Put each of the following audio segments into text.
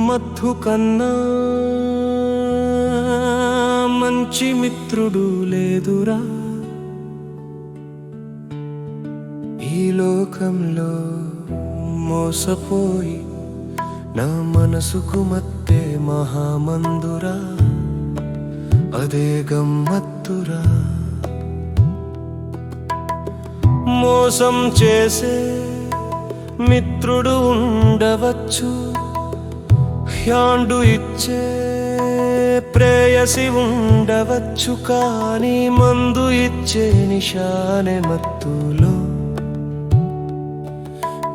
మత్తు కన్నా మంచి మిత్రుడు లేదురా ఈ లోకంలో. మోసపోయి నా మనసుకు మత్తే మహామందురా, అదే గమ్మత్తురా. మోసం చేసే మిత్రుడు ఉండవచ్చు, హ్యాండు ఇచ్చే ప్రేయసి ఉండవచ్చు, కానీ మందు ఇచ్చే నిశానే మత్తులో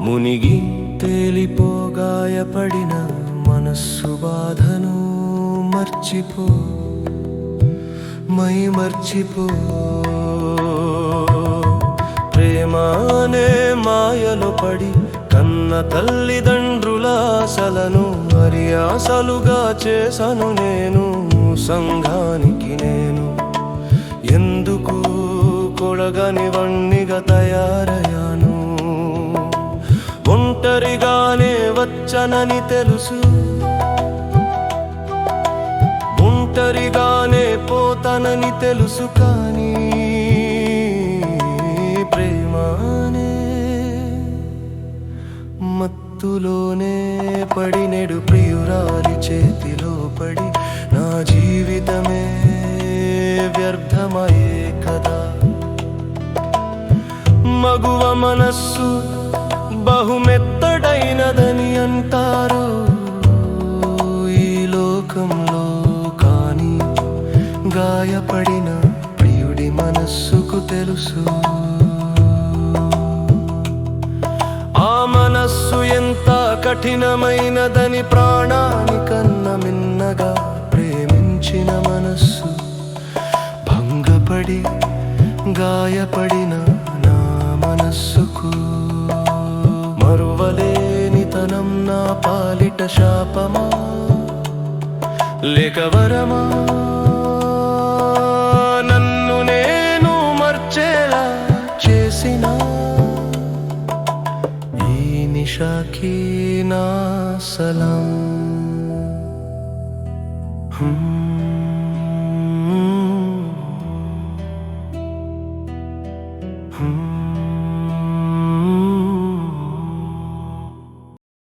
మునిగి తేలిపోగాయపడిన మనస్సు బాధను మర్చిపో, మై మర్చిపో. ప్రేమానే మాయలో పడి కన్న తల్లిదండ్రుల ఆశలను అరియాసలుగా చేశాను నేను. సంఘానికి నేను ఎందుకు కొడగని వన్నిగా తయారయ్యాను. ఒంటరిగానే వచ్చనని తెలుసు, ఒంటరిగానే పోతానని తెలుసు, కానీ ప్రేమానే మత్తులోనే పడి నెడు ప్రియురాలి చేతిలో పడి నా జీవితమే వ్యర్థమయే కదా. మగువ మనస్సు బహుమెత్తడైనదని అంటారు ఈ లోకంలో, కానీ గాయపడిన ప్రియుడి మనస్సుకు తెలుసు ఆ మనస్సు ఎంత కఠినమైనదని. ప్రాణానికన్నా మిన్నగా ప్రేమించిన మనస్సు భంగపడి గాయపడిన నా మనస్సుకు మరువలేనితనం నా పాలిట శాపమా లేక వరమా? నన్ను నేను మర్చేలా చేసిన ఈ నిశాకి నా సలాం.